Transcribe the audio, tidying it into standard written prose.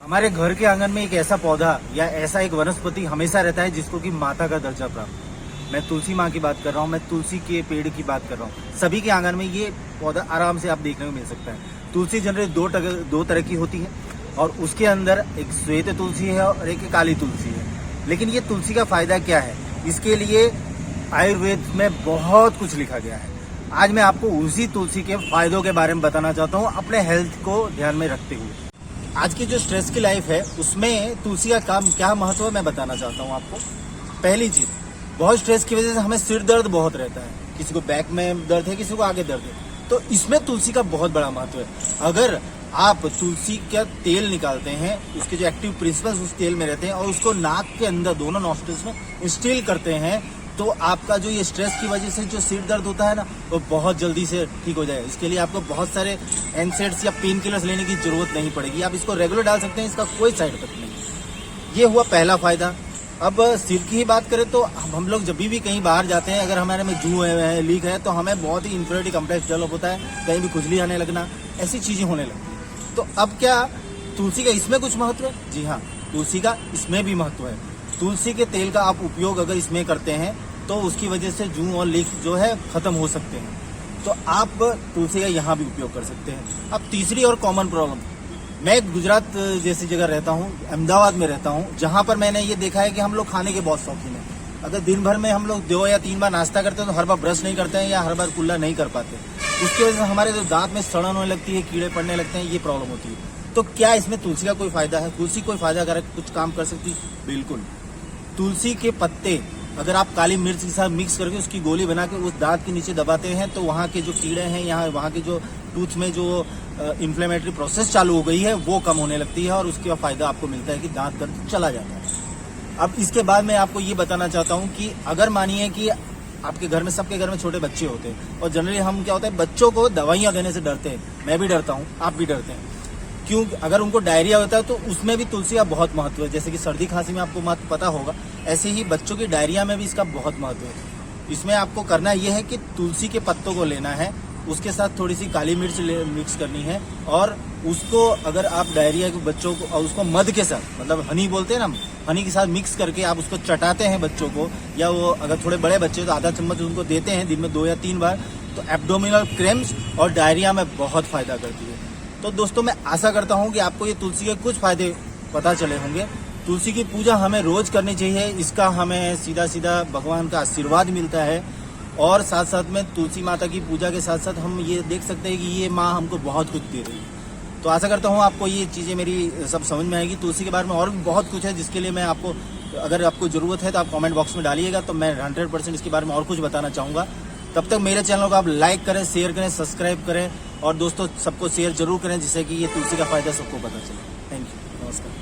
हमारे घर के आंगन में एक ऐसा पौधा या ऐसा एक वनस्पति हमेशा रहता है जिसको कि माता का दर्जा प्राप्त। मैं तुलसी माँ की बात कर रहा हूँ, मैं तुलसी के पेड़ की बात कर रहा हूँ। सभी के आंगन में ये पौधा आराम से आप देखने को मिल सकता है। तुलसी जनरली दो तरह की होती है और उसके अंदर एक श्वेत तुलसी है और एक काली तुलसी है। लेकिन ये तुलसी का फायदा क्या है, इसके लिए आयुर्वेद में बहुत कुछ लिखा गया है। आज मैं आपको उसी तुलसी के फायदों के बारे में बताना चाहता हूँ, अपने हेल्थ को ध्यान में रखते हुए। आज की जो स्ट्रेस की लाइफ है उसमें तुलसी का काम क्या महत्व है मैं बताना चाहता हूँ आपको। पहली चीज, बहुत स्ट्रेस की वजह से हमें सिर दर्द बहुत रहता है, किसी को बैक में दर्द है, किसी को आगे दर्द है, तो इसमें तुलसी का बहुत बड़ा महत्व है। अगर आप तुलसी का तेल निकालते हैं, उसके जो एक्टिव प्रिंसिपल्स उस तेल में रहते हैं और उसको नाक के अंदर दोनों नॉस्ट्रिल्स में इंस्टिल करते हैं, तो आपका जो ये स्ट्रेस की वजह से जो सिर दर्द होता है ना, वो बहुत जल्दी से ठीक हो जाएगा। इसके लिए आपको बहुत सारे एनसेड्स या पेन किलर्स लेने की जरूरत नहीं पड़ेगी, आप इसको रेगुलर डाल सकते हैं, इसका कोई साइड इफेक्ट नहीं। ये हुआ पहला फायदा। अब सिर की ही बात करें तो हम लोग जब भी कहीं बाहर जाते हैं, अगर हमारे में जू है, लीक है, तो हमें बहुत ही इन्फिनिटी कम्प्लेक्स डेवलप होता है, कहीं भी खुजली आने लगना, ऐसी चीजें होने लगती है। तो अब क्या तुलसी का इसमें कुछ महत्व है? जी हाँ, तुलसी का इसमें भी महत्व है। तुलसी के तेल का आप उपयोग अगर इसमें करते हैं तो उसकी वजह से जू और लीक जो है खत्म हो सकते हैं। तो आप तुलसी का यहाँ भी उपयोग कर सकते हैं। अब तीसरी और कॉमन प्रॉब्लम, मैं गुजरात जैसी जगह रहता हूँ, अहमदाबाद में रहता हूँ, जहाँ पर मैंने ये देखा है कि हम लोग खाने के बहुत शौकीन हैं। अगर दिन भर में हम लोग 2 या 3 बार नाश्ता करते हैं तो हर बार ब्रश नहीं करते हैं या हर बार कुल्ला नहीं कर पाते, उसकी वजह से हमारे जो दांत में सड़न होने लगती है, कीड़े पड़ने लगते हैं, ये प्रॉब्लम होती है। तो क्या इसमें तुलसी का कोई फायदा है? तुलसी कोई फायदा अगर कुछ काम कर सकती? बिल्कुल। तुलसी के पत्ते अगर आप काली मिर्च के साथ मिक्स करके उसकी गोली बना के उस दांत के नीचे दबाते हैं तो वहाँ के जो कीड़े हैं, यहाँ वहाँ के जो टूथ में जो इन्फ्लेमेटरी प्रोसेस चालू हो गई है वो कम होने लगती है और उसका फायदा आपको मिलता है कि दांत दर्द चला जाता है। अब इसके बाद मैं आपको ये बताना चाहता हूँ कि अगर मानिए कि आपके घर में, सबके घर में छोटे बच्चे होते हैं और जनरली हम क्या होता है, बच्चों को दवाइयाँ देने से डरते हैं। मैं भी डरता हूँ, आप भी डरते हैं। क्यों? अगर उनको डायरिया होता है तो उसमें भी तुलसी का बहुत महत्व है। जैसे कि सर्दी खांसी में आपको महत्व पता होगा, ऐसे ही बच्चों की डायरिया में भी इसका बहुत महत्व है। इसमें आपको करना यह है कि तुलसी के पत्तों को लेना है, उसके साथ थोड़ी सी काली मिर्च मिक्स करनी है और उसको अगर आप डायरिया के बच्चों को, और उसको मध के साथ, मतलब हनी बोलते हैं ना, हनी के साथ मिक्स करके आप उसको चटाते हैं बच्चों को, या वो अगर थोड़े बड़े बच्चे तो आधा चम्मच उनको देते हैं दिन में 2 या 3 बार, तो एब्डोमिनल क्रैम्प्स और डायरिया में बहुत फायदा करती है। तो दोस्तों, मैं आशा करता हूँ कि आपको ये तुलसी के कुछ फायदे पता चले होंगे। तुलसी की पूजा हमें रोज करनी चाहिए, इसका हमें सीधा सीधा भगवान का आशीर्वाद मिलता है। और साथ साथ में तुलसी माता की पूजा के साथ साथ हम ये देख सकते हैं कि ये माँ हमको बहुत कुछ दे रही है। तो आशा करता हूँ आपको ये चीज़ें मेरी सब समझ में आएगी। तुलसी के बारे में और भी बहुत कुछ है जिसके लिए मैं आपको, अगर आपको ज़रूरत है तो आप कमेंट बॉक्स में डालिएगा, तो मैं 100% इसके बारे में और कुछ बताना चाहूँगा। तब तक मेरे चैनल को आप लाइक करें, शेयर करें, सब्सक्राइब करें और दोस्तों सबको शेयर जरूर करें, जिससे कि ये तुलसी का फायदा सबको पता चले। थैंक यू, नमस्कार।